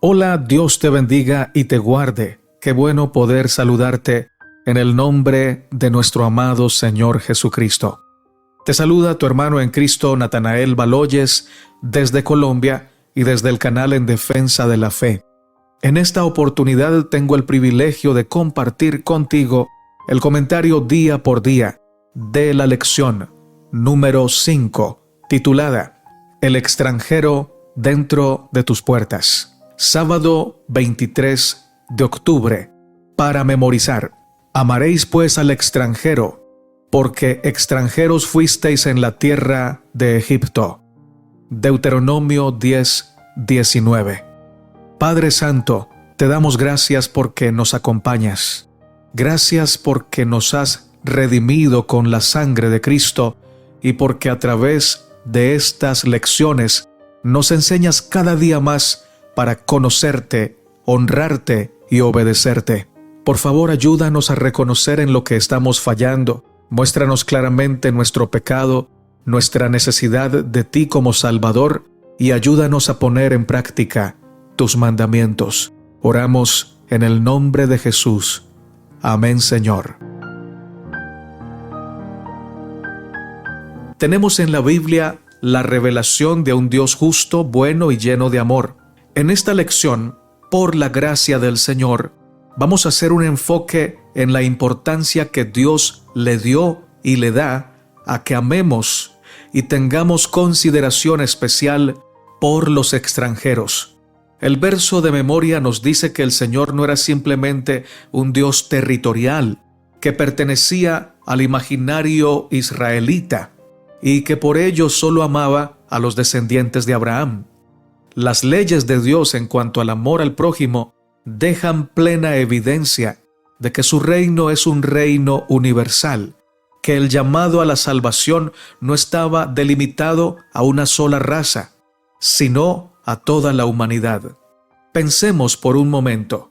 Hola, Dios te bendiga y te guarde. Qué bueno poder saludarte en el nombre de nuestro amado Señor Jesucristo. Te saluda tu hermano en Cristo, Natanael Baloyes, desde Colombia y desde el canal En Defensa de la Fe. En esta oportunidad tengo el privilegio de compartir contigo el comentario día por día de la lección número 5, titulada El extranjero dentro de tus puertas. Sábado 23 de octubre, para memorizar. Amaréis pues al extranjero, porque extranjeros fuisteis en la tierra de Egipto. Deuteronomio 10:19. Padre Santo, te damos gracias porque nos acompañas. Gracias porque nos has redimido con la sangre de Cristo y porque a través de estas lecciones nos enseñas cada día más para conocerte, honrarte y obedecerte. Por favor, ayúdanos a reconocer en lo que estamos fallando. Muéstranos claramente nuestro pecado, nuestra necesidad de ti como Salvador y ayúdanos a poner en práctica tus mandamientos. Oramos en el nombre de Jesús. Amén, Señor. Tenemos en la Biblia la revelación de un Dios justo, bueno y lleno de amor. En esta lección, por la gracia del Señor, vamos a hacer un enfoque en la importancia que Dios le dio y le da a que amemos y tengamos consideración especial por los extranjeros. El verso de memoria nos dice que el Señor no era simplemente un Dios territorial, que pertenecía al imaginario israelita y que por ello solo amaba a los descendientes de Abraham. Las leyes de Dios en cuanto al amor al prójimo dejan plena evidencia de que su reino es un reino universal, que el llamado a la salvación no estaba delimitado a una sola raza, sino a toda la humanidad. Pensemos por un momento.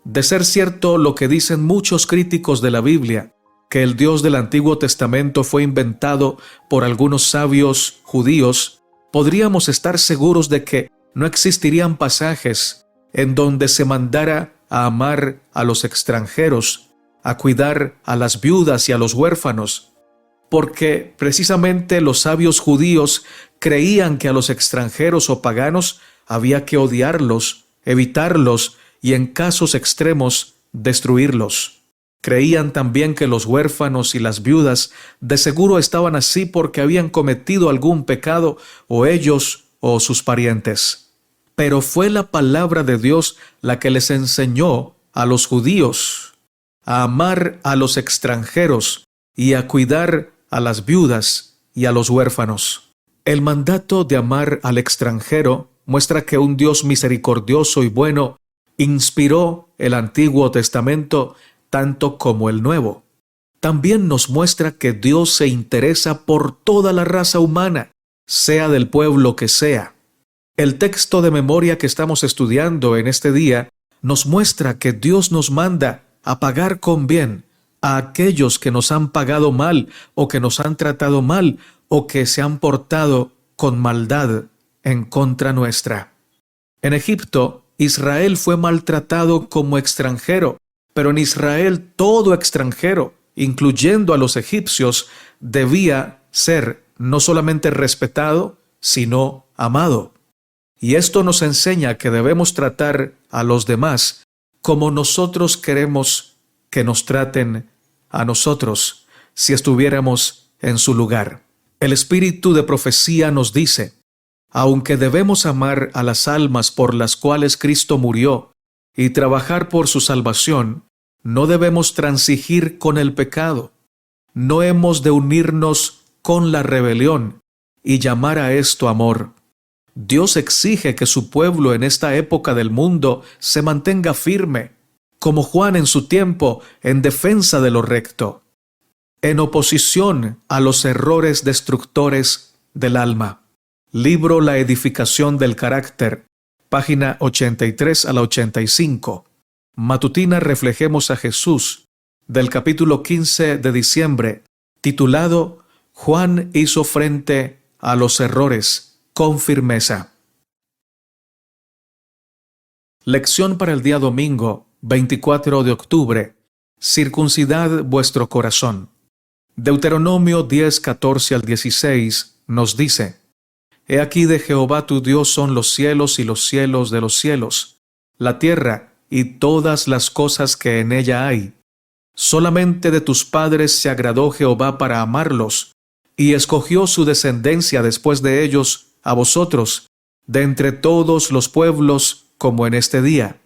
De ser cierto lo que dicen muchos críticos de la Biblia, que el Dios del Antiguo Testamento fue inventado por algunos sabios judíos, podríamos estar seguros de que no existirían pasajes en donde se mandara a amar a los extranjeros, a cuidar a las viudas y a los huérfanos, porque precisamente los sabios judíos creían que a los extranjeros o paganos había que odiarlos, evitarlos y en casos extremos destruirlos. Creían también que los huérfanos y las viudas de seguro estaban así porque habían cometido algún pecado o ellos o sus parientes. Pero fue la palabra de Dios la que les enseñó a los judíos a amar a los extranjeros y a cuidar a las viudas y a los huérfanos. El mandato de amar al extranjero muestra que un Dios misericordioso y bueno inspiró el Antiguo Testamento tanto como el Nuevo. También nos muestra que Dios se interesa por toda la raza humana, sea del pueblo que sea. El texto de memoria que estamos estudiando en este día nos muestra que Dios nos manda a pagar con bien a aquellos que nos han pagado mal o que nos han tratado mal o que se han portado con maldad en contra nuestra. En Egipto, Israel fue maltratado como extranjero, pero en Israel todo extranjero, incluyendo a los egipcios, debía ser no solamente respetado, sino amado. Y esto nos enseña que debemos tratar a los demás como nosotros queremos que nos traten a nosotros si estuviéramos en su lugar. El espíritu de profecía nos dice, aunque debemos amar a las almas por las cuales Cristo murió y trabajar por su salvación, no debemos transigir con el pecado. No hemos de unirnos con la rebelión y llamar a esto amor. Dios exige que su pueblo en esta época del mundo se mantenga firme, como Juan en su tiempo, en defensa de lo recto, en oposición a los errores destructores del alma. Libro La edificación del carácter, página 83 a la 85. Matutina Reflejemos a Jesús, del capítulo 15 de diciembre, titulado Juan hizo frente a los errores con firmeza. Lección para el día domingo, 24 de octubre. Circuncidad vuestro corazón. Deuteronomio 10, 14 al 16 nos dice: He aquí de Jehová tu Dios son los cielos y los cielos de los cielos, la tierra y todas las cosas que en ella hay. Solamente de tus padres se agradó Jehová para amarlos, y escogió su descendencia después de ellos a vosotros, de entre todos los pueblos, como en este día.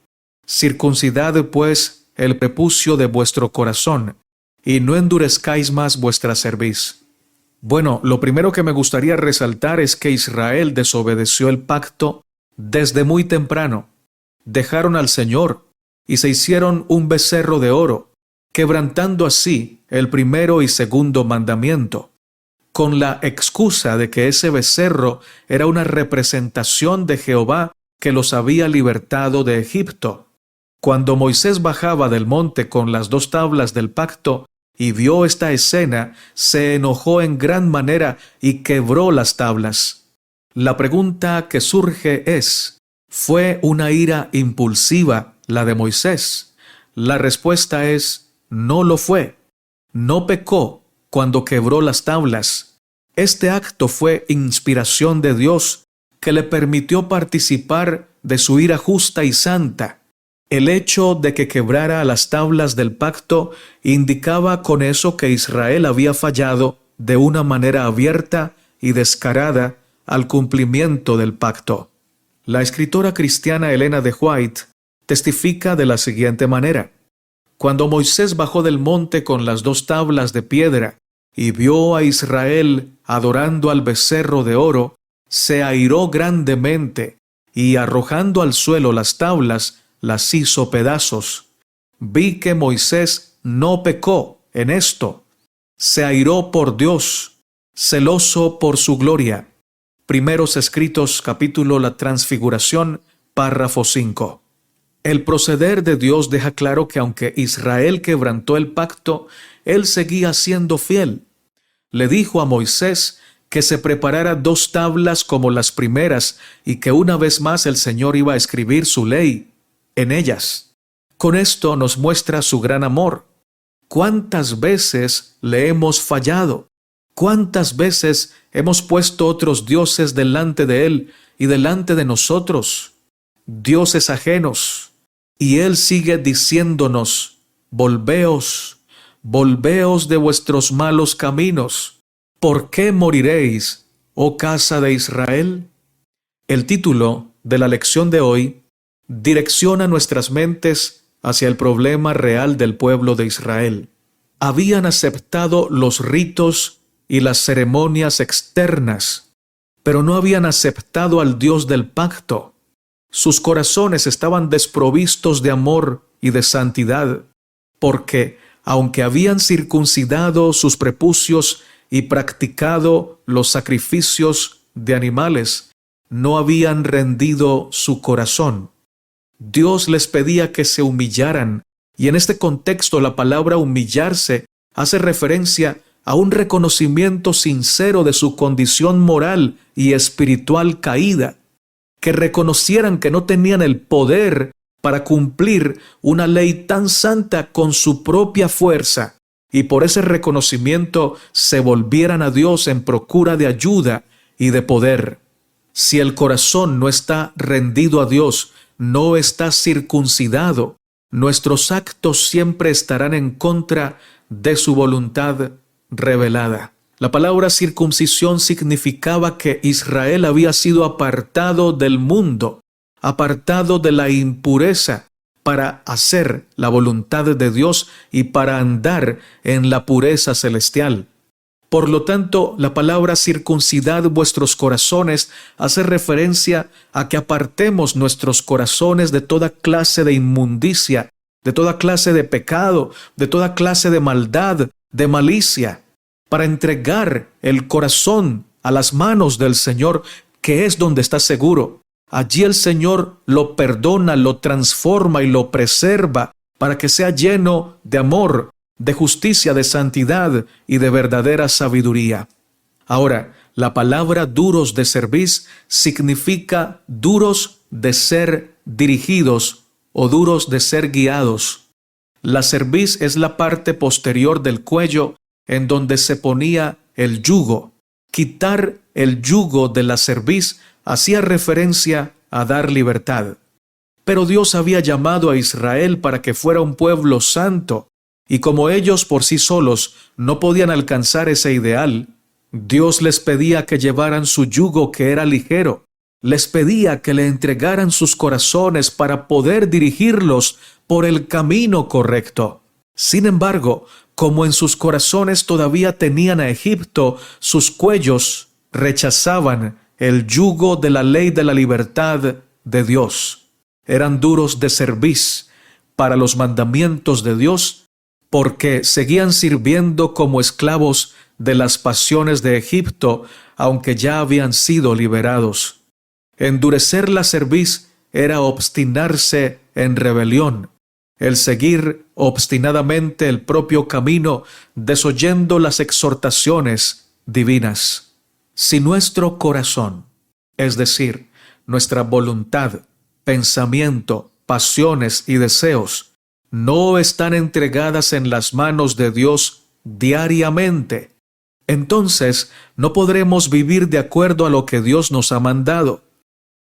Circuncidad pues el prepucio de vuestro corazón, y no endurezcáis más vuestra cerviz. Bueno, lo primero que me gustaría resaltar es que Israel desobedeció el pacto desde muy temprano. Dejaron al Señor y se hicieron un becerro de oro, quebrantando así el primero y segundo mandamiento, con la excusa de que ese becerro era una representación de Jehová que los había libertado de Egipto. Cuando Moisés bajaba del monte con las 2 tablas del pacto y vio esta escena, se enojó en gran manera y quebró las tablas. La pregunta que surge es: ¿fue una ira impulsiva la de Moisés? La respuesta es: no lo fue. No pecó cuando quebró las tablas. Este acto fue inspiración de Dios, que le permitió participar de su ira justa y santa. El hecho de que quebrara las tablas del pacto indicaba con eso que Israel había fallado de una manera abierta y descarada al cumplimiento del pacto. La escritora cristiana Elena de White testifica de la siguiente manera: Cuando Moisés bajó del monte con las 2 tablas de piedra y vio a Israel adorando al becerro de oro, se airó grandemente y arrojando al suelo las tablas, las hizo pedazos. Vi que Moisés no pecó en esto. Se airó por Dios, celoso por su gloria. Primeros Escritos, capítulo La Transfiguración, párrafo 5. El proceder de Dios deja claro que aunque Israel quebrantó el pacto, él seguía siendo fiel. Le dijo a Moisés que se preparara 2 tablas como las primeras y que una vez más el Señor iba a escribir su ley en ellas. Con esto nos muestra su gran amor. ¿Cuántas veces le hemos fallado? ¿Cuántas veces hemos puesto otros dioses delante de Él y delante de nosotros? Dioses ajenos. Y Él sigue diciéndonos: volveos, volveos de vuestros malos caminos. ¿Por qué moriréis, oh casa de Israel? El título de la lección de hoy direcciona nuestras mentes hacia el problema real del pueblo de Israel. Habían aceptado los ritos y las ceremonias externas, pero no habían aceptado al Dios del pacto. Sus corazones estaban desprovistos de amor y de santidad, porque, aunque habían circuncidado sus prepucios y practicado los sacrificios de animales, no habían rendido su corazón. Dios les pedía que se humillaran, y en este contexto la palabra humillarse hace referencia a un reconocimiento sincero de su condición moral y espiritual caída, que reconocieran que no tenían el poder para cumplir una ley tan santa con su propia fuerza, y por ese reconocimiento se volvieran a Dios en procura de ayuda y de poder. Si el corazón no está rendido a Dios, no está circuncidado, nuestros actos siempre estarán en contra de su voluntad revelada. La palabra circuncisión significaba que Israel había sido apartado del mundo, apartado de la impureza, para hacer la voluntad de Dios y para andar en la pureza celestial. Por lo tanto, la palabra circuncidad vuestros corazones hace referencia a que apartemos nuestros corazones de toda clase de inmundicia, de toda clase de pecado, de toda clase de maldad, de malicia, para entregar el corazón a las manos del Señor, que es donde está seguro. Allí el Señor lo perdona, lo transforma y lo preserva para que sea lleno de amor, de justicia, de santidad y de verdadera sabiduría. Ahora, la palabra duros de cerviz significa duros de ser dirigidos o duros de ser guiados. La cerviz es la parte posterior del cuello en donde se ponía el yugo. Quitar el yugo de la cerviz hacía referencia a dar libertad. Pero Dios había llamado a Israel para que fuera un pueblo santo, y como ellos por sí solos no podían alcanzar ese ideal, Dios les pedía que llevaran su yugo que era ligero. Les pedía que le entregaran sus corazones para poder dirigirlos por el camino correcto. Sin embargo, como en sus corazones todavía tenían a Egipto, sus cuellos rechazaban el yugo de la ley de la libertad de Dios. Eran duros de cerviz para los mandamientos de Dios, porque seguían sirviendo como esclavos de las pasiones de Egipto, aunque ya habían sido liberados. Endurecer la cerviz era obstinarse en rebelión, el seguir obstinadamente el propio camino, desoyendo las exhortaciones divinas. Si nuestro corazón, es decir, nuestra voluntad, pensamiento, pasiones y deseos, no están entregadas en las manos de Dios diariamente, entonces no podremos vivir de acuerdo a lo que Dios nos ha mandado.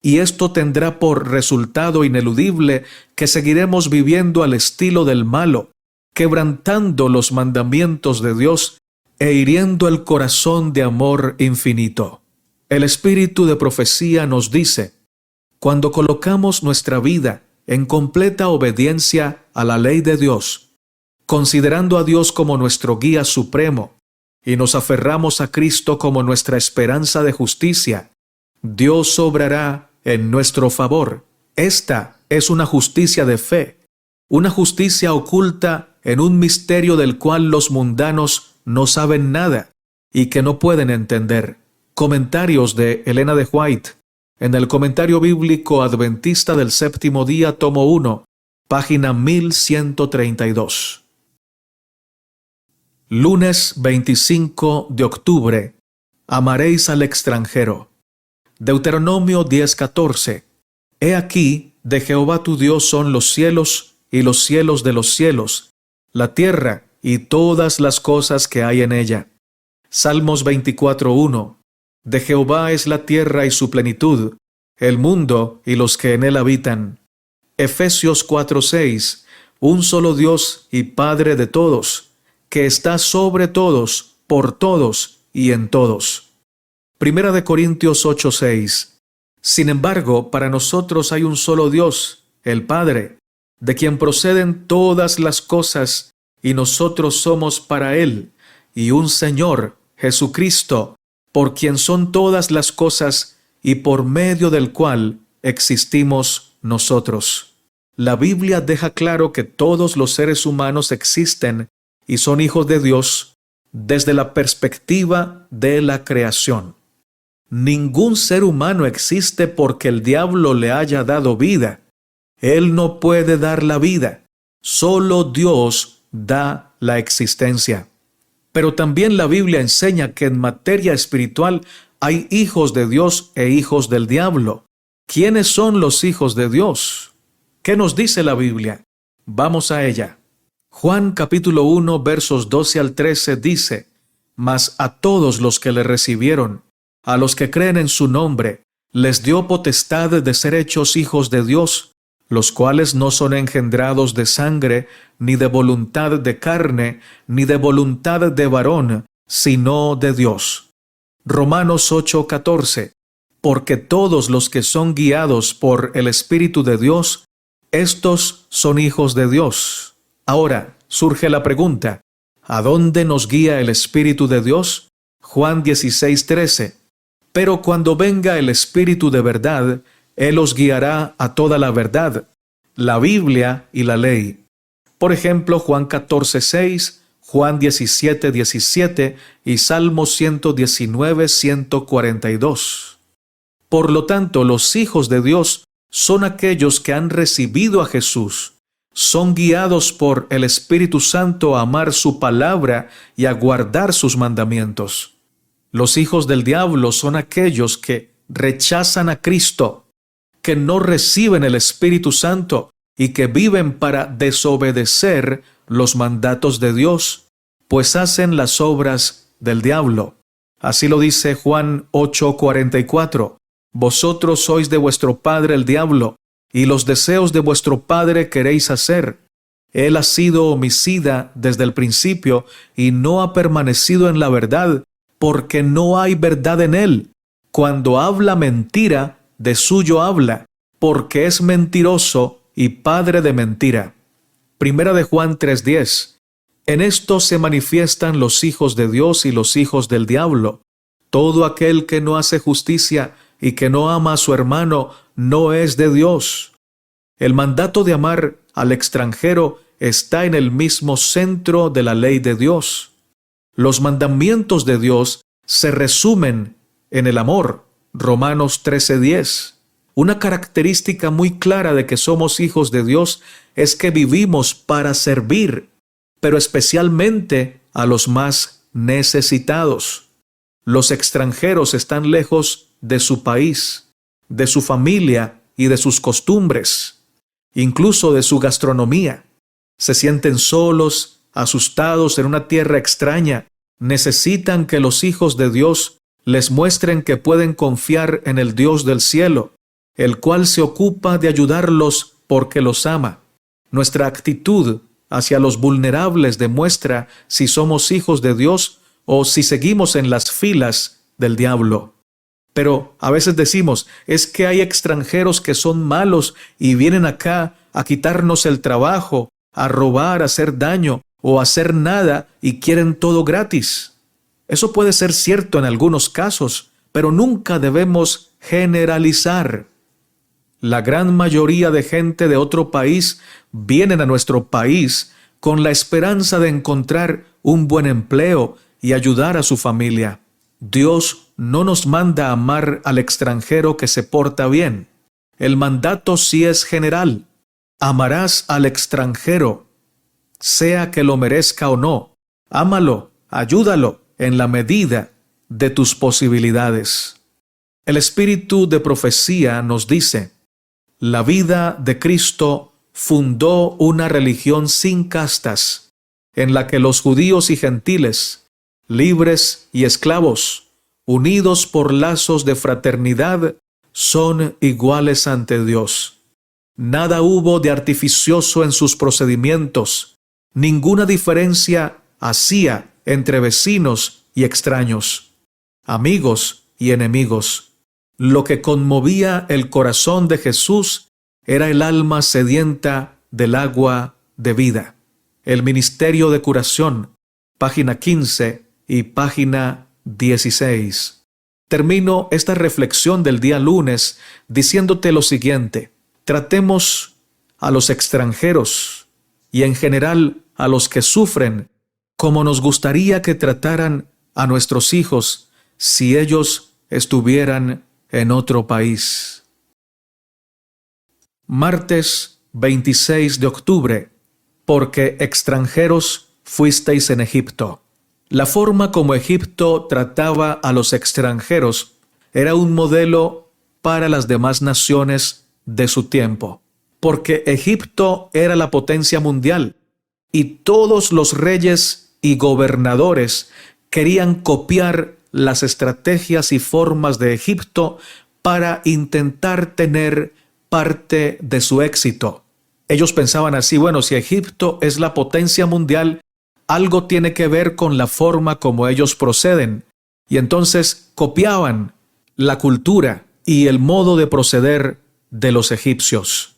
Y esto tendrá por resultado ineludible que seguiremos viviendo al estilo del malo, quebrantando los mandamientos de Dios e hiriendo el corazón de amor infinito. El espíritu de profecía nos dice: cuando colocamos nuestra vida en completa obediencia a la ley de Dios, considerando a Dios como nuestro guía supremo, y nos aferramos a Cristo como nuestra esperanza de justicia, Dios obrará en nuestro favor. Esta es una justicia de fe, una justicia oculta en un misterio del cual los mundanos no saben nada y que no pueden entender. Comentarios de Elena de White, en el Comentario Bíblico Adventista del Séptimo Día, tomo 1, página 1132. Lunes 25 de octubre. Amaréis al extranjero. Deuteronomio 10:14. He aquí, de Jehová tu Dios son los cielos y los cielos de los cielos, la tierra y todas las cosas que hay en ella. Salmos 24:1. De Jehová es la tierra y su plenitud, el mundo y los que en él habitan. Efesios 4:6. Un solo Dios y Padre de todos, que está sobre todos, por todos y en todos. Primera de Corintios 8:6. Sin embargo, para nosotros hay un solo Dios, el Padre, de quien proceden todas las cosas, y nosotros somos para Él, y un Señor, Jesucristo, por quien son todas las cosas, y por medio del cual existimos nosotros. La Biblia deja claro que todos los seres humanos existen y son hijos de Dios desde la perspectiva de la creación. Ningún ser humano existe porque el diablo le haya dado vida. Él no puede dar la vida. Solo Dios da la existencia. Pero también la Biblia enseña que en materia espiritual hay hijos de Dios e hijos del diablo. ¿Quiénes son los hijos de Dios? ¿Qué nos dice la Biblia? Vamos a ella. Juan capítulo 1 versos 12 al 13 dice: Mas a todos los que le recibieron, a los que creen en su nombre, les dio potestad de ser hechos hijos de Dios, los cuales no son engendrados de sangre, ni de voluntad de carne, ni de voluntad de varón, sino de Dios. Romanos 8:14. Porque todos los que son guiados por el Espíritu de Dios, estos son hijos de Dios. Ahora surge la pregunta: ¿a dónde nos guía el Espíritu de Dios? Juan 16:13. Pero cuando venga el Espíritu de verdad, Él os guiará a toda la verdad, la Biblia y la ley. Por ejemplo, Juan 14:6, Juan 17:17 y Salmo 119:142. Por lo tanto, los hijos de Dios son aquellos que han recibido a Jesús. Son guiados por el Espíritu Santo a amar su palabra y a guardar sus mandamientos. Los hijos del diablo son aquellos que rechazan a Cristo, que no reciben el Espíritu Santo y que viven para desobedecer los mandatos de Dios, pues hacen las obras del diablo. Así lo dice Juan 8:44. Vosotros sois de vuestro padre el diablo, y los deseos de vuestro padre queréis hacer. Él ha sido homicida desde el principio y no ha permanecido en la verdad, porque no hay verdad en él. Cuando habla mentira, de suyo habla, porque es mentiroso y padre de mentira. Primera de Juan 3:10. En esto se manifiestan los hijos de Dios y los hijos del diablo. Todo aquel que no hace justicia y que no ama a su hermano no es de Dios. El mandato de amar al extranjero está en el mismo centro de la ley de Dios. Los mandamientos de Dios se resumen en el amor. Romanos 13:10. Una característica muy clara de que somos hijos de Dios es que vivimos para servir, pero especialmente a los más necesitados. Los extranjeros están lejos de su país, de su familia y de sus costumbres, incluso de su gastronomía. Se sienten solos, asustados en una tierra extraña. Necesitan que los hijos de Dios les muestren que pueden confiar en el Dios del cielo, el cual se ocupa de ayudarlos porque los ama. Nuestra actitud hacia los vulnerables demuestra si somos hijos de Dios o si seguimos en las filas del diablo. Pero a veces decimos, es que hay extranjeros que son malos y vienen acá a quitarnos el trabajo, a robar, a hacer daño o a hacer nada y quieren todo gratis. Eso puede ser cierto en algunos casos, pero nunca debemos generalizar. La gran mayoría de gente de otro país vienen a nuestro país con la esperanza de encontrar un buen empleo y ayudar a su familia. Dios no nos manda a amar al extranjero que se porta bien. El mandato sí es general. Amarás al extranjero, sea que lo merezca o no. Ámalo, ayúdalo en la medida de tus posibilidades. El espíritu de profecía nos dice: la vida de Cristo fundó una religión sin castas, en la que los judíos y gentiles, libres y esclavos, unidos por lazos de fraternidad, son iguales ante Dios. Nada hubo de artificioso en sus procedimientos, ninguna diferencia hacía entre vecinos y extraños, amigos y enemigos. Lo que conmovía el corazón de Jesús era el alma sedienta del agua de vida. El Ministerio de Curación, página 15 y página 16. Termino esta reflexión del día lunes diciéndote lo siguiente: tratemos a los extranjeros y en general a los que sufren como nos gustaría que trataran a nuestros hijos si ellos estuvieran en otro país. Martes 26 de octubre. Porque extranjeros fuisteis en Egipto. La forma como Egipto trataba a los extranjeros era un modelo para las demás naciones de su tiempo, porque Egipto era la potencia mundial y todos los reyes y gobernadores querían copiar las estrategias y formas de Egipto para intentar tener parte de su éxito. Ellos pensaban así: bueno, si Egipto es la potencia mundial, algo tiene que ver con la forma como ellos proceden. Y entonces copiaban la cultura y el modo de proceder de los egipcios.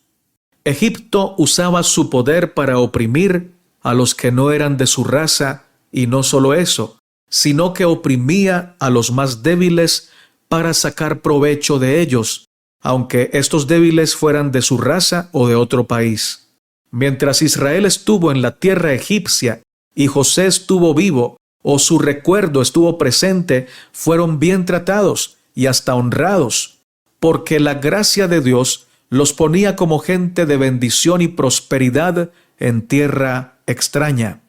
Egipto usaba su poder para oprimir a los que no eran de su raza, y no solo eso, sino que oprimía a los más débiles para sacar provecho de ellos, aunque estos débiles fueran de su raza o de otro país. Mientras Israel estuvo en la tierra egipcia y José estuvo vivo o su recuerdo estuvo presente, fueron bien tratados y hasta honrados, porque la gracia de Dios los ponía como gente de bendición y prosperidad en tierra extraña.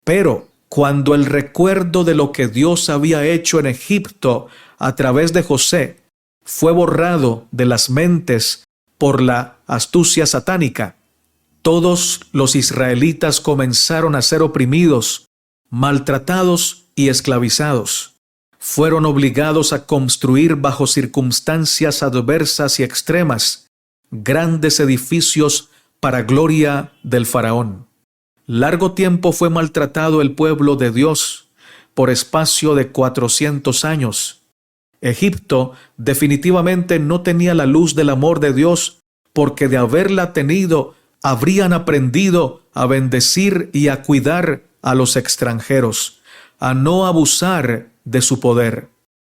Pero cuando el recuerdo de lo que Dios había hecho en Egipto a través de José fue borrado de las mentes por la astucia satánica. Todos los israelitas comenzaron a ser oprimidos, maltratados y esclavizados. Fueron obligados a construir bajo circunstancias adversas y extremas grandes edificios para gloria del faraón. Largo tiempo fue maltratado el pueblo de Dios, por espacio de 400 años. Egipto definitivamente no tenía la luz del amor de Dios, porque de haberla tenido, habrían aprendido a bendecir y a cuidar a los extranjeros, a no abusar de su poder,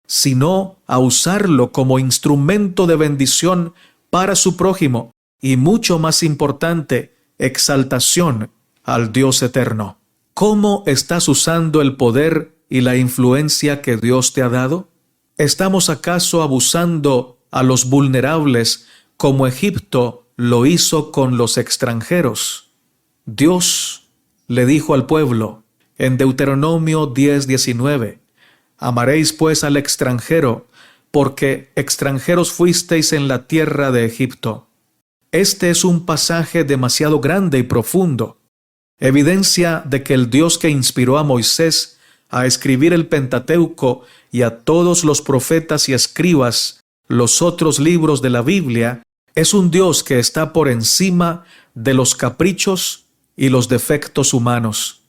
sino a usarlo como instrumento de bendición para su prójimo y, mucho más importante, exaltación al Dios eterno. ¿Cómo estás usando el poder y la influencia que Dios te ha dado? ¿Estamos acaso abusando a los vulnerables como Egipto lo hizo con los extranjeros? Dios le dijo al pueblo en Deuteronomio 10:19, amaréis pues al extranjero, porque extranjeros fuisteis en la tierra de Egipto. Este es un pasaje demasiado grande y profundo, evidencia de que el Dios que inspiró a Moisés a escribir el Pentateuco y a todos los profetas y escribas los otros libros de la Biblia, es un Dios que está por encima de los caprichos y los defectos humanos.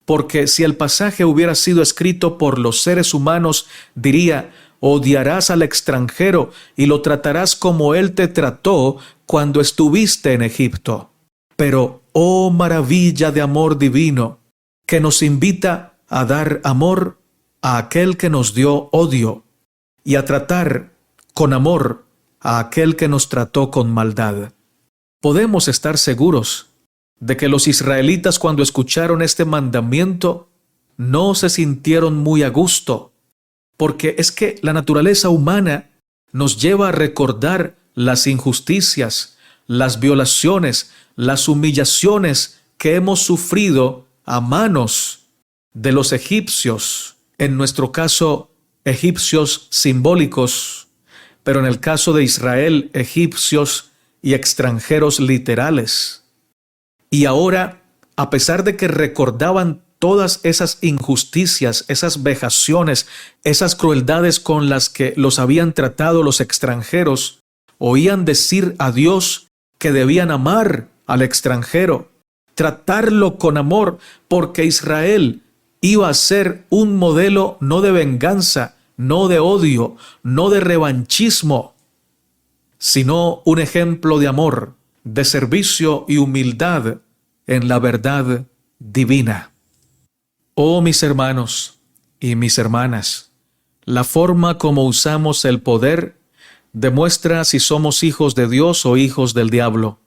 Porque si el pasaje hubiera sido escrito por los seres humanos, diría: odiarás al extranjero y lo tratarás como él te trató cuando estuviste en Egipto. Pero, oh maravilla de amor divino, que nos invita a dar amor a aquel que nos dio odio y a tratar con amor a aquel que nos trató con maldad. Podemos estar seguros de que los israelitas, cuando escucharon este mandamiento, no se sintieron muy a gusto, porque es que la naturaleza humana nos lleva a recordar las injusticias, las violaciones, las humillaciones que hemos sufrido a manos de los egipcios, en nuestro caso, egipcios simbólicos, pero en el caso de Israel, egipcios y extranjeros literales. Y ahora, a pesar de que recordaban todas esas injusticias, esas vejaciones, esas crueldades con las que los habían tratado los extranjeros, oían decir a Dios que debían amar al extranjero, tratarlo con amor, porque Israel iba a ser un modelo no de venganza, no de odio, no de revanchismo, sino un ejemplo de amor, de servicio y humildad en la verdad divina. Oh mis hermanos y mis hermanas, la forma como usamos el poder demuestra si somos hijos de Dios o hijos del diablo.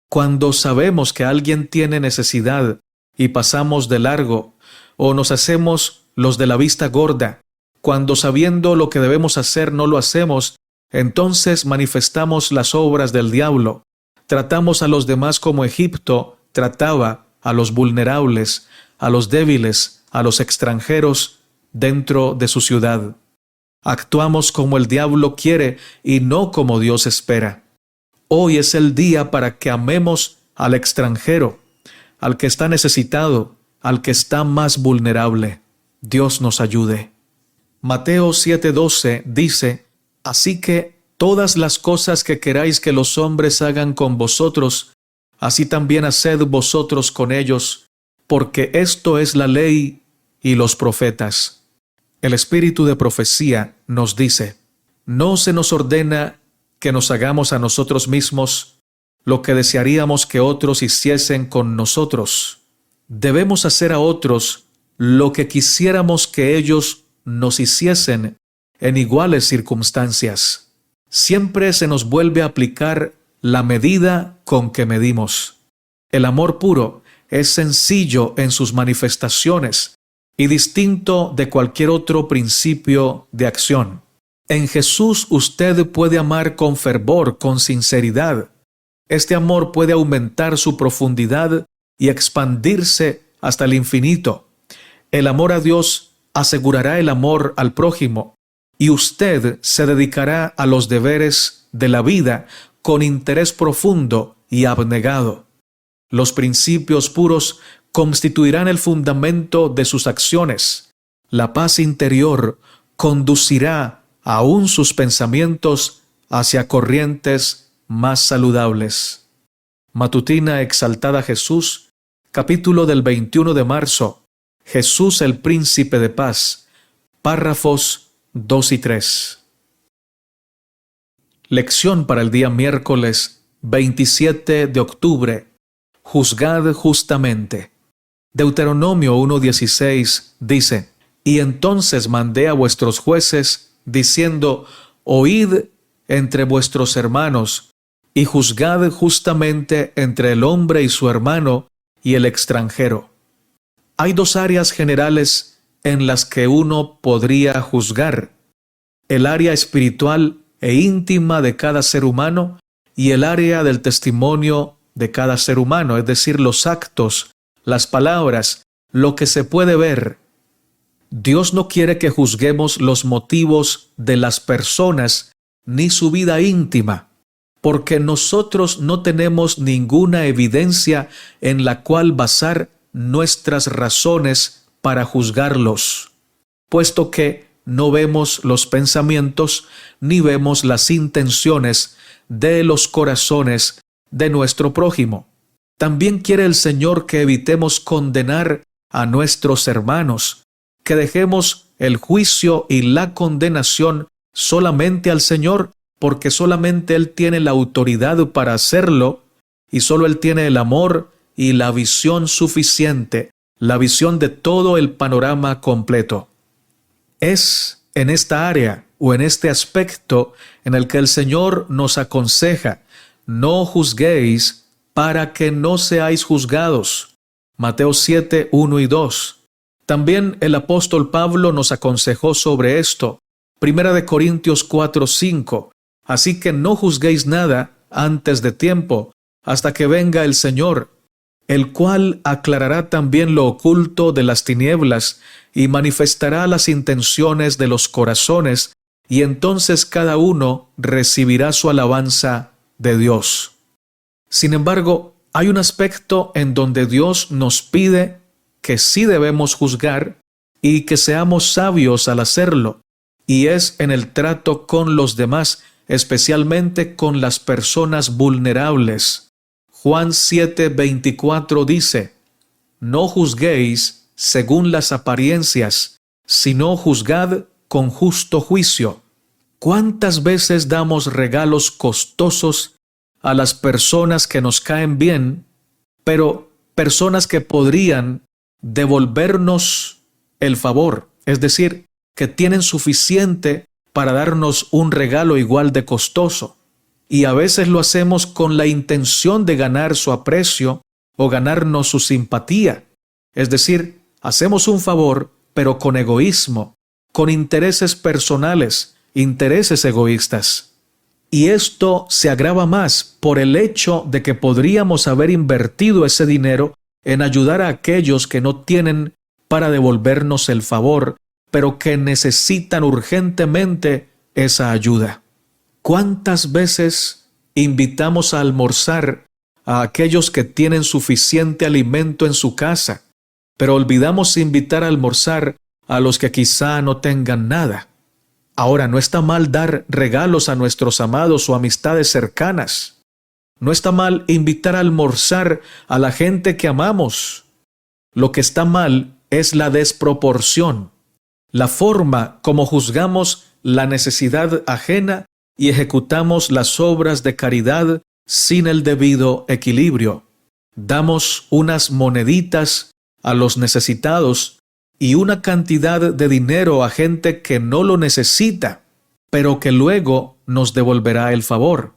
Cuando sabemos que alguien tiene necesidad y pasamos de largo, o nos hacemos los de la vista gorda, cuando sabiendo lo que debemos hacer no lo hacemos, entonces manifestamos las obras del diablo. Tratamos a los demás como Egipto trataba a los vulnerables, a los débiles, a los extranjeros dentro de su ciudad. Actuamos como el diablo quiere y no como Dios espera. Hoy es el día para que amemos al extranjero, al que está necesitado, al que está más vulnerable. Dios nos ayude. Mateo 7:12 dice: así que todas las cosas que queráis que los hombres hagan con vosotros, así también haced vosotros con ellos, porque esto es la ley y los profetas. El espíritu de profecía nos dice: no se nos ordena que nos hagamos a nosotros mismos lo que desearíamos que otros hiciesen con nosotros. Debemos hacer a otros lo que quisiéramos que ellos nos hiciesen en iguales circunstancias. Siempre se nos vuelve a aplicar la medida con que medimos. El amor puro es sencillo en sus manifestaciones y distinto de cualquier otro principio de acción. En Jesús usted puede amar con fervor, con sinceridad. Este amor puede aumentar su profundidad y expandirse hasta el infinito. El amor a Dios asegurará el amor al prójimo, y usted se dedicará a los deberes de la vida con interés profundo y abnegado. Los principios puros constituirán el fundamento de sus acciones. La paz interior conducirá aún sus pensamientos hacia corrientes más saludables. Matutina exaltada a Jesús, capítulo del 21 de marzo. Jesús el Príncipe de Paz. Párrafos 2 y 3. Lección para el día miércoles 27 de octubre. Juzgad justamente. Deuteronomio 1:16 dice: Y entonces mandé a vuestros jueces, diciendo: Oíd entre vuestros hermanos, y juzgad justamente entre el hombre y su hermano y el extranjero. Hay dos áreas generales en las que uno podría juzgar: el área espiritual e íntima de cada ser humano y el área del testimonio de cada ser humano, es decir, los actos, las palabras, lo que se puede ver. Dios no quiere que juzguemos los motivos de las personas ni su vida íntima, porque nosotros no tenemos ninguna evidencia en la cual basar nuestras razones para juzgarlos, puesto que no vemos los pensamientos ni vemos las intenciones de los corazones de nuestro prójimo. También quiere el Señor que evitemos condenar a nuestros hermanos, que dejemos el juicio y la condenación solamente al Señor, porque solamente Él tiene la autoridad para hacerlo y solo Él tiene el amor y la visión suficiente, la visión de todo el panorama completo. Es en esta área o en este aspecto en el que el Señor nos aconseja: no juzguéis para que no seáis juzgados. Mateo 7, 1 y 2. También el apóstol Pablo nos aconsejó sobre esto. 1 Corintios 4, 5. Así que no juzguéis nada antes de tiempo, hasta que venga el Señor, el cual aclarará también lo oculto de las tinieblas y manifestará las intenciones de los corazones, y entonces cada uno recibirá su alabanza de Dios. Sin embargo, hay un aspecto en donde Dios nos pide que sí debemos juzgar y que seamos sabios al hacerlo, y es en el trato con los demás, especialmente con las personas vulnerables. Juan 7:24 dice: No juzguéis según las apariencias, sino juzgad con justo juicio. ¿Cuántas veces damos regalos costosos a las personas que nos caen bien, pero personas que podrían devolvernos el favor, es decir, que tienen suficiente para darnos un regalo igual de costoso? Y a veces lo hacemos con la intención de ganar su aprecio o ganarnos su simpatía. Es decir, hacemos un favor, pero con egoísmo, con intereses personales, intereses egoístas. Y esto se agrava más por el hecho de que podríamos haber invertido ese dinero en ayudar a aquellos que no tienen para devolvernos el favor, pero que necesitan urgentemente esa ayuda. ¿Cuántas veces invitamos a almorzar a aquellos que tienen suficiente alimento en su casa, pero olvidamos invitar a almorzar a los que quizá no tengan nada? Ahora, no está mal dar regalos a nuestros amados o amistades cercanas. No está mal invitar a almorzar a la gente que amamos. Lo que está mal es la desproporción, la forma como juzgamos la necesidad ajena y ejecutamos las obras de caridad sin el debido equilibrio. Damos unas moneditas a los necesitados y una cantidad de dinero a gente que no lo necesita, pero que luego nos devolverá el favor.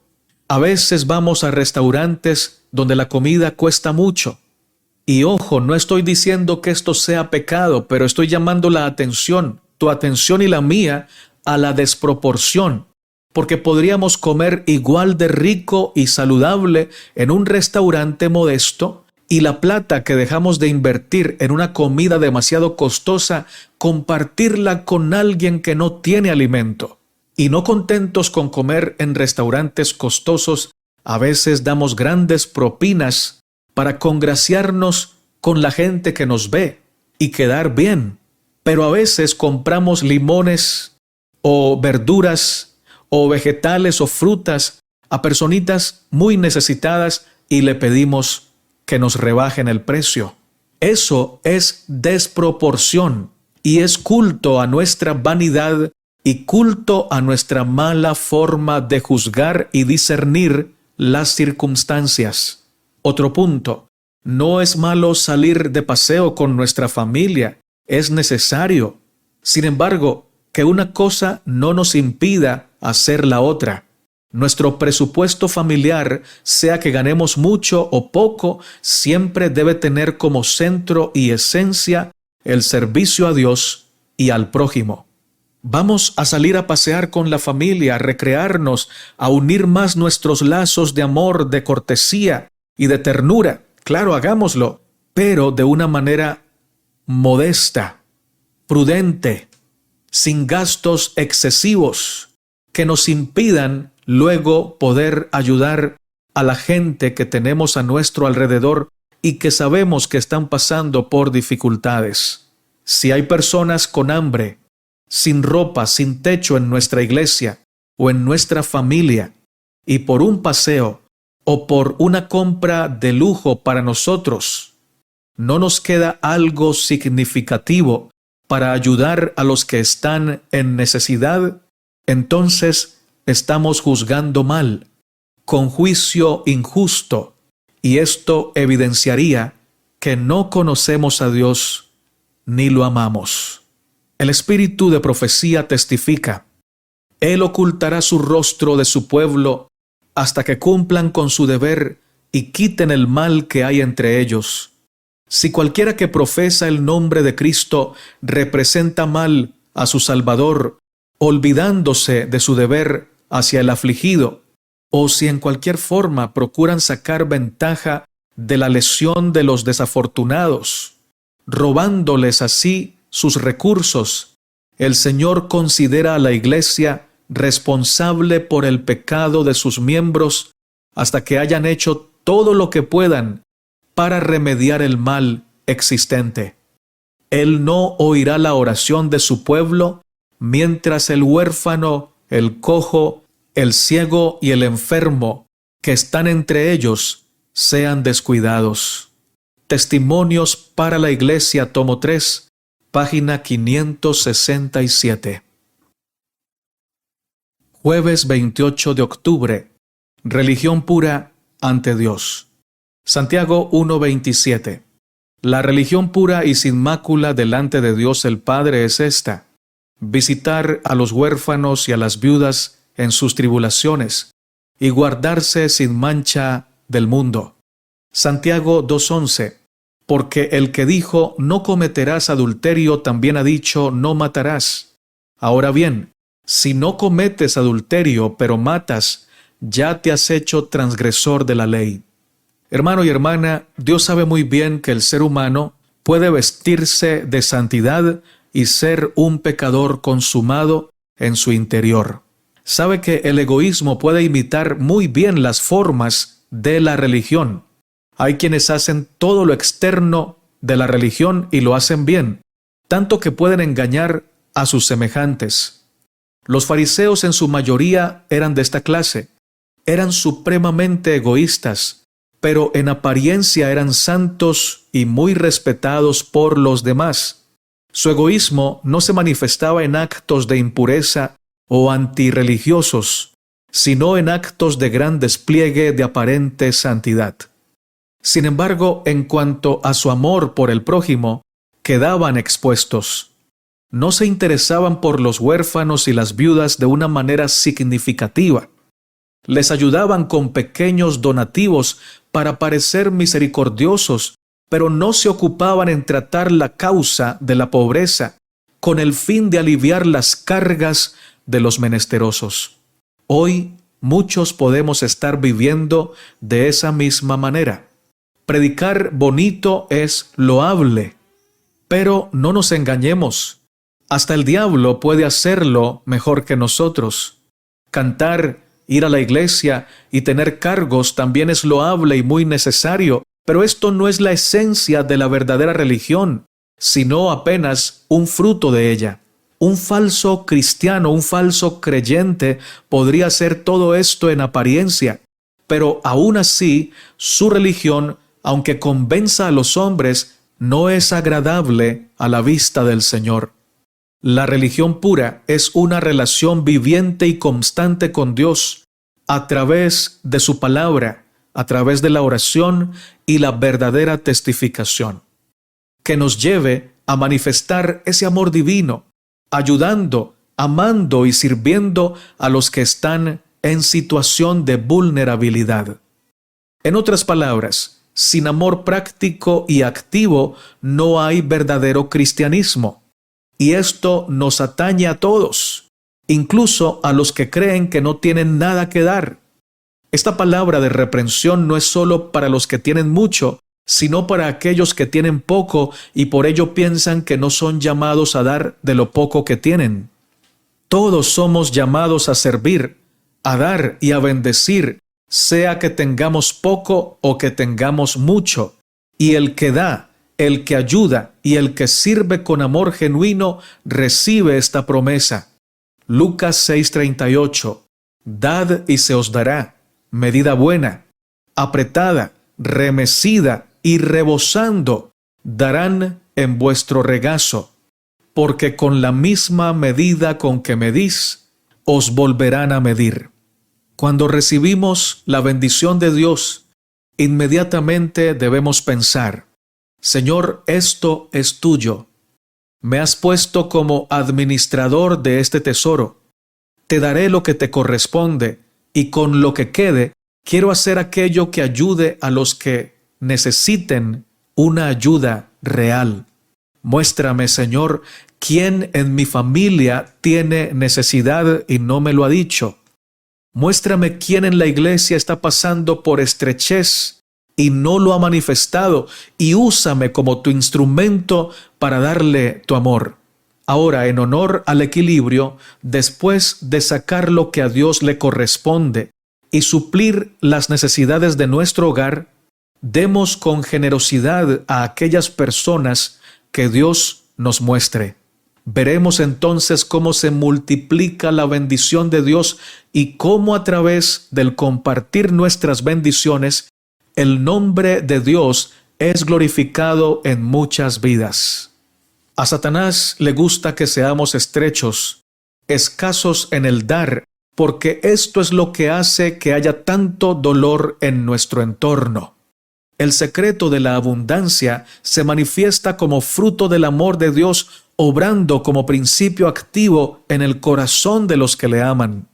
A veces vamos a restaurantes donde la comida cuesta mucho. Y ojo, no estoy diciendo que esto sea pecado, pero estoy llamando la atención, tu atención y la mía, a la desproporción. Porque podríamos comer igual de rico y saludable en un restaurante modesto, y la plata que dejamos de invertir en una comida demasiado costosa, compartirla con alguien que no tiene alimento. Y no contentos con comer en restaurantes costosos, A veces damos grandes propinas para congraciarnos con la gente que nos ve y quedar bien. Pero a veces compramos limones o verduras o vegetales o frutas a personitas muy necesitadas y le pedimos que nos rebajen el precio. Eso es desproporción y es culto a nuestra vanidad y culto a nuestra mala forma de juzgar y discernir las circunstancias. Otro punto, no es malo salir de paseo con nuestra familia, es necesario. Sin embargo, que una cosa no nos impida hacer la otra. Nuestro presupuesto familiar, sea que ganemos mucho o poco, siempre debe tener como centro y esencia el servicio a Dios y al prójimo. Vamos a salir a pasear con la familia, a recrearnos, a unir más nuestros lazos de amor, de cortesía y de ternura. Claro, hagámoslo, pero de una manera modesta, prudente, sin gastos excesivos que nos impidan luego poder ayudar a la gente que tenemos a nuestro alrededor y que sabemos que están pasando por dificultades. Si hay personas con hambre, sin ropa, sin techo en nuestra iglesia o en nuestra familia, y por un paseo o por una compra de lujo para nosotros, no nos queda algo significativo para ayudar a los que están en necesidad, entonces estamos juzgando mal, con juicio injusto, y esto evidenciaría que no conocemos a Dios ni lo amamos. El espíritu de profecía testifica: Él ocultará su rostro de su pueblo hasta que cumplan con su deber y quiten el mal que hay entre ellos. Si cualquiera que profesa el nombre de Cristo representa mal a su Salvador, olvidándose de su deber hacia el afligido, o si en cualquier forma procuran sacar ventaja de la lesión de los desafortunados, robándoles así sus recursos, el Señor considera a la Iglesia responsable por el pecado de sus miembros hasta que hayan hecho todo lo que puedan para remediar el mal existente. Él no oirá la oración de su pueblo mientras el huérfano, el cojo, el ciego y el enfermo que están entre ellos sean descuidados. Testimonios para la Iglesia, tomo 3, página 567. Jueves 28 de octubre. Religión pura ante Dios. Santiago 1:27. La religión pura y sin mácula delante de Dios el Padre es esta: visitar a los huérfanos y a las viudas en sus tribulaciones, y guardarse sin mancha del mundo. Santiago 2:11. Porque el que dijo no cometerás adulterio también ha dicho no matarás. Ahora bien, si no cometes adulterio pero matas, ya te has hecho transgresor de la ley. Hermano y hermana, Dios sabe muy bien que el ser humano puede vestirse de santidad y ser un pecador consumado en su interior. Sabe que el egoísmo puede imitar muy bien las formas de la religión. Hay quienes hacen todo lo externo de la religión y lo hacen bien, tanto que pueden engañar a sus semejantes. Los fariseos en su mayoría eran de esta clase. Eran supremamente egoístas, pero en apariencia eran santos y muy respetados por los demás. Su egoísmo no se manifestaba en actos de impureza o antirreligiosos, sino en actos de gran despliegue de aparente santidad. Sin embargo, en cuanto a su amor por el prójimo, quedaban expuestos. No se interesaban por los huérfanos y las viudas de una manera significativa. Les ayudaban con pequeños donativos para parecer misericordiosos, pero no se ocupaban en tratar la causa de la pobreza, con el fin de aliviar las cargas de los menesterosos. Hoy, muchos podemos estar viviendo de esa misma manera. Predicar bonito es loable, pero no nos engañemos. Hasta el diablo puede hacerlo mejor que nosotros. Cantar Ir a la iglesia y tener cargos también es loable y muy necesario, pero esto no es la esencia de la verdadera religión, sino apenas un fruto de ella. Un falso cristiano, un falso creyente podría hacer todo esto en apariencia, pero aún así su religión, aunque convenza a los hombres, no es agradable a la vista del Señor. La religión pura es una relación viviente y constante con Dios a través de su palabra, a través de la oración y la verdadera testificación, que nos lleve a manifestar ese amor divino, ayudando, amando y sirviendo a los que están en situación de vulnerabilidad. En otras palabras, sin amor práctico y activo no hay verdadero cristianismo. Y esto nos atañe a todos, incluso a los que creen que no tienen nada que dar. Esta palabra de reprensión no es solo para los que tienen mucho, sino para aquellos que tienen poco y por ello piensan que no son llamados a dar de lo poco que tienen. Todos somos llamados a servir, a dar y a bendecir, sea que tengamos poco o que tengamos mucho. Y el que da, el que ayuda y el que sirve con amor genuino recibe esta promesa. Lucas 6:38. Dad y se os dará, medida buena, apretada, remecida y rebosando, darán en vuestro regazo, porque con la misma medida con que medís, os volverán a medir. Cuando recibimos la bendición de Dios, inmediatamente debemos pensar: Señor, esto es tuyo. Me has puesto como administrador de este tesoro. Te daré lo que te corresponde, y con lo que quede, quiero hacer aquello que ayude a los que necesiten una ayuda real. Muéstrame, Señor, quién en mi familia tiene necesidad y no me lo ha dicho. Muéstrame quién en la iglesia está pasando por estrechez y no lo ha manifestado, y úsame como tu instrumento para darle tu amor. Ahora, en honor al equilibrio, después de sacar lo que a Dios le corresponde y suplir las necesidades de nuestro hogar, demos con generosidad a aquellas personas que Dios nos muestre. Veremos entonces cómo se multiplica la bendición de Dios y cómo a través del compartir nuestras bendiciones, el nombre de Dios es glorificado en muchas vidas. A Satanás le gusta que seamos estrechos, escasos en el dar, porque esto es lo que hace que haya tanto dolor en nuestro entorno. El secreto de la abundancia se manifiesta como fruto del amor de Dios, obrando como principio activo en el corazón de los que le aman.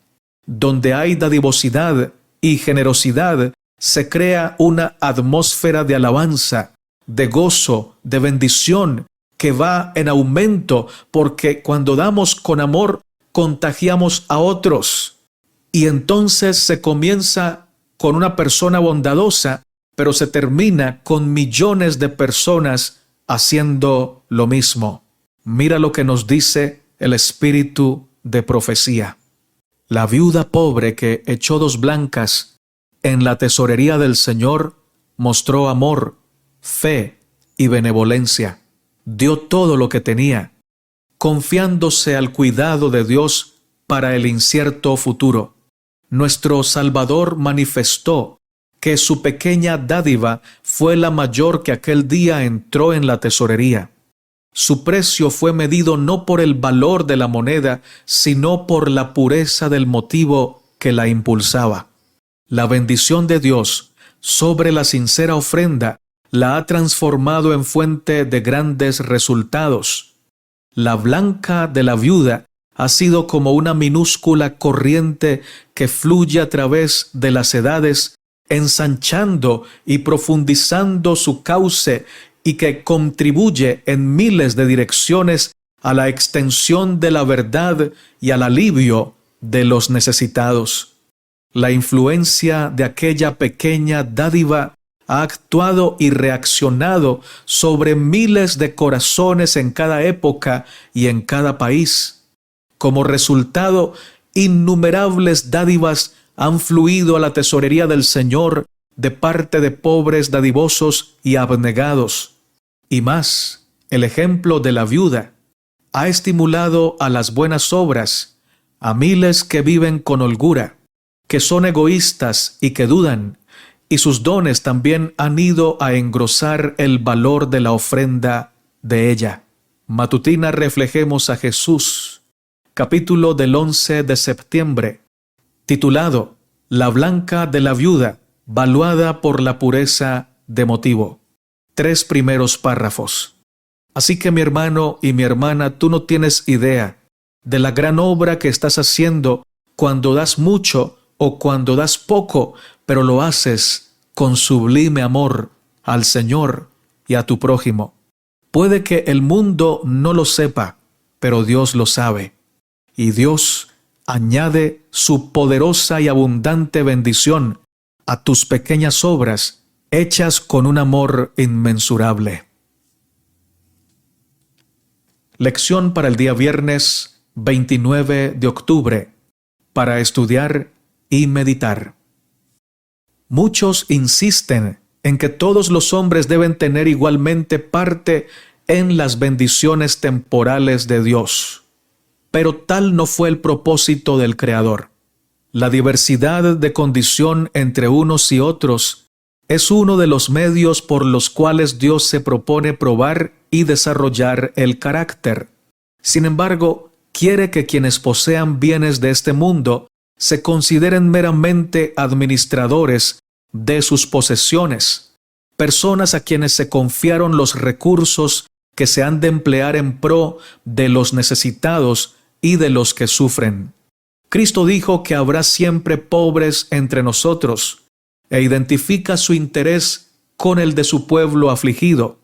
Donde hay dadivosidad y generosidad, se crea una atmósfera de alabanza, de gozo, de bendición, que va en aumento, porque cuando damos con amor, contagiamos a otros. Y entonces se comienza con una persona bondadosa, pero se termina con millones de personas haciendo lo mismo. Mira lo que nos dice el espíritu de profecía. La viuda pobre que echó 2 blancas en la tesorería del Señor mostró amor, fe y benevolencia. Dio todo lo que tenía, confiándose al cuidado de Dios para el incierto futuro. Nuestro Salvador manifestó que su pequeña dádiva fue la mayor que aquel día entró en la tesorería. Su precio fue medido no por el valor de la moneda, sino por la pureza del motivo que la impulsaba. La bendición de Dios sobre la sincera ofrenda la ha transformado en fuente de grandes resultados. La blanca de la viuda ha sido como una minúscula corriente que fluye a través de las edades, ensanchando y profundizando su cauce y que contribuye en miles de direcciones a la extensión de la verdad y al alivio de los necesitados. La influencia de aquella pequeña dádiva ha actuado y reaccionado sobre miles de corazones en cada época y en cada país. Como resultado, innumerables dádivas han fluido a la tesorería del Señor de parte de pobres dadivosos y abnegados. Y más, el ejemplo de la viuda ha estimulado a las buenas obras a miles que viven con holgura, que son egoístas y que dudan, y sus dones también han ido a engrosar el valor de la ofrenda de ella. Matutina Reflejemos a Jesús, capítulo del 11 de septiembre, titulado La blanca de la viuda, valuada por la pureza de motivo. 3 primeros párrafos. Así que mi hermano y mi hermana, tú no tienes idea de la gran obra que estás haciendo cuando das mucho o cuando das poco, pero lo haces con sublime amor al Señor y a tu prójimo. Puede que el mundo no lo sepa, pero Dios lo sabe. Y Dios añade su poderosa y abundante bendición a tus pequeñas obras hechas con un amor inmensurable. Lección para el día viernes 29 de octubre, para estudiar y meditar. Muchos insisten en que todos los hombres deben tener igualmente parte en las bendiciones temporales de Dios. Pero tal no fue el propósito del Creador. La diversidad de condición entre unos y otros es uno de los medios por los cuales Dios se propone probar y desarrollar el carácter. Sin embargo, quiere que quienes posean bienes de este mundo se consideren meramente administradores de sus posesiones, personas a quienes se confiaron los recursos que se han de emplear en pro de los necesitados y de los que sufren. Cristo dijo que habrá siempre pobres entre nosotros, e identifica su interés con el de su pueblo afligido.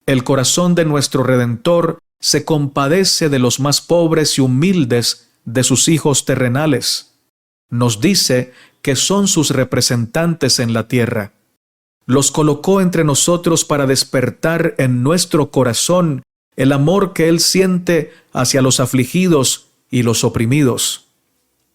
El corazón de nuestro Redentor se compadece de los más pobres y humildes de sus hijos terrenales. Nos dice que son sus representantes en la tierra. Los colocó entre nosotros para despertar en nuestro corazón el amor que Él siente hacia los afligidos y los oprimidos.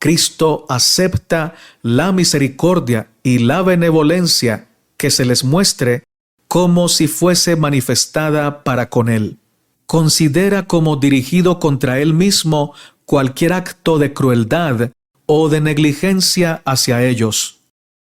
Cristo acepta la misericordia y la benevolencia que se les muestre como si fuese manifestada para con Él. Considera como dirigido contra Él mismo cualquier acto de crueldad o de negligencia hacia ellos.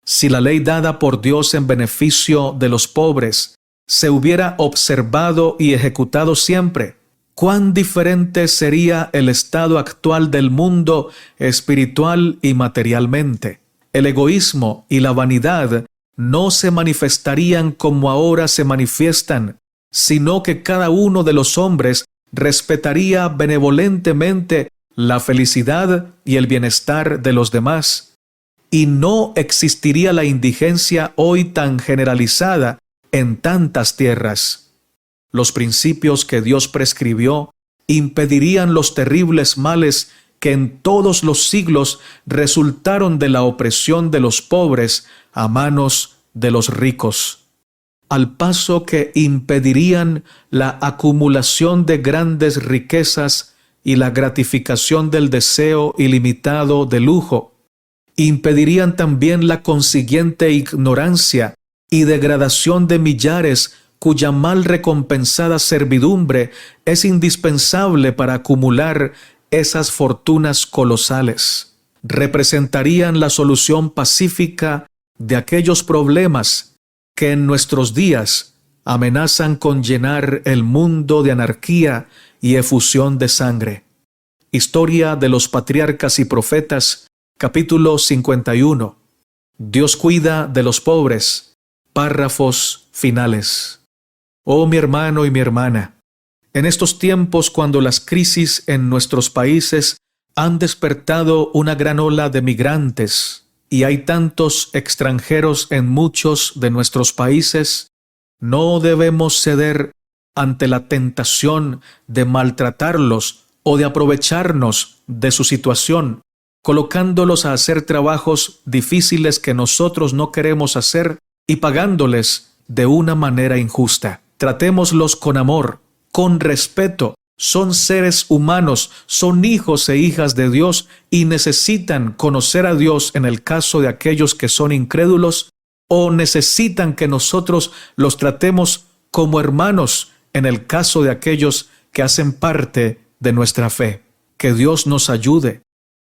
Si la ley dada por Dios en beneficio de los pobres se hubiera observado y ejecutado siempre, cuán diferente sería el estado actual del mundo espiritual y materialmente. El egoísmo y la vanidad no se manifestarían como ahora se manifiestan, sino que cada uno de los hombres respetaría benevolentemente la felicidad y el bienestar de los demás, y no existiría la indigencia hoy tan generalizada en tantas tierras. Los principios que Dios prescribió impedirían los terribles males que en todos los siglos resultaron de la opresión de los pobres a manos de los ricos, al paso que impedirían la acumulación de grandes riquezas y la gratificación del deseo ilimitado de lujo. Impedirían también la consiguiente ignorancia y degradación de millares cuya mal recompensada servidumbre es indispensable para acumular esas fortunas colosales. Representarían la solución pacífica de aquellos problemas que en nuestros días amenazan con llenar el mundo de anarquía y efusión de sangre. Historia de los Patriarcas y Profetas, capítulo 51. Dios cuida de los pobres. Párrafos finales. Oh mi hermano y mi hermana, en estos tiempos cuando las crisis en nuestros países han despertado una gran ola de migrantes, y hay tantos extranjeros en muchos de nuestros países, no debemos ceder ante la tentación de maltratarlos o de aprovecharnos de su situación, colocándolos a hacer trabajos difíciles que nosotros no queremos hacer y pagándoles de una manera injusta. Tratémoslos con amor, con respeto, son seres humanos, son hijos e hijas de Dios y necesitan conocer a Dios en el caso de aquellos que son incrédulos, o necesitan que nosotros los tratemos como hermanos en el caso de aquellos que hacen parte de nuestra fe. Que Dios nos ayude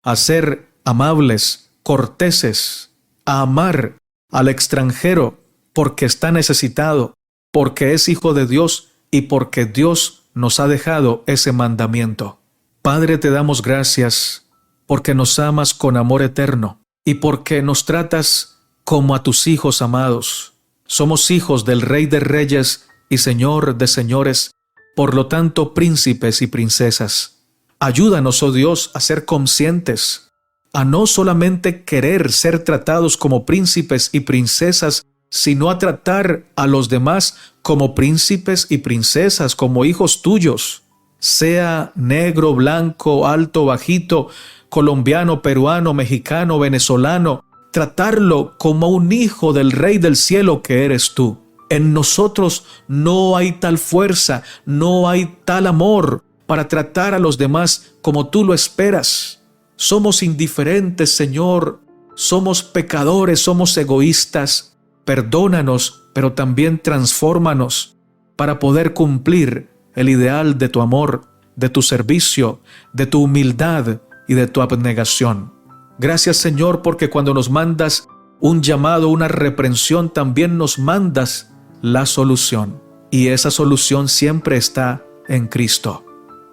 a ser amables, corteses, a amar al extranjero porque está necesitado, porque es hijo de Dios y porque Dios nos ha dejado ese mandamiento. Padre, te damos gracias porque nos amas con amor eterno y porque nos tratas como a tus hijos amados. Somos hijos del Rey de Reyes y Señor de Señores, por lo tanto príncipes y princesas. Ayúdanos, oh Dios, a ser conscientes, a no solamente querer ser tratados como príncipes y princesas, sino a tratar a los demás como príncipes y princesas, como hijos tuyos, sea negro, blanco, alto, bajito, colombiano, peruano, mexicano, venezolano, tratarlo como un hijo del Rey del cielo que eres tú. En nosotros no hay tal fuerza, no hay tal amor para tratar a los demás como tú lo esperas. Somos indiferentes, Señor, somos pecadores, somos egoístas. Perdónanos, pero también transfórmanos para poder cumplir el ideal de tu amor, de tu servicio, de tu humildad y de tu abnegación. Gracias, Señor, porque cuando nos mandas un llamado, una reprensión, también nos mandas la solución. Y esa solución siempre está en Cristo.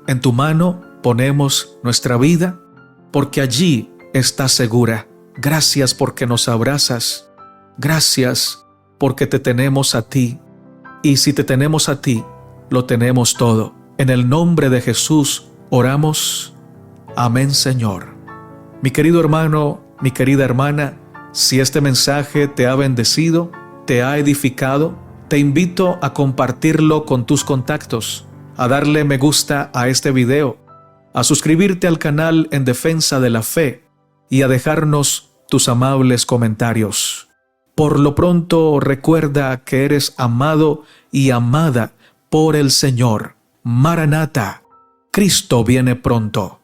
En tu mano ponemos nuestra vida, porque allí está segura. Gracias porque nos abrazas. Gracias porque te tenemos a ti. Y si te tenemos a ti, lo tenemos todo. En el nombre de Jesús oramos. Amén, Señor. Mi querido hermano, mi querida hermana, si este mensaje te ha bendecido, te ha edificado, te invito a compartirlo con tus contactos, a darle me gusta a este video, a suscribirte al canal En Defensa de la Fe y a dejarnos tus amables comentarios. Por lo pronto, recuerda que eres amado y amada por el Señor. Maranata, Cristo viene pronto.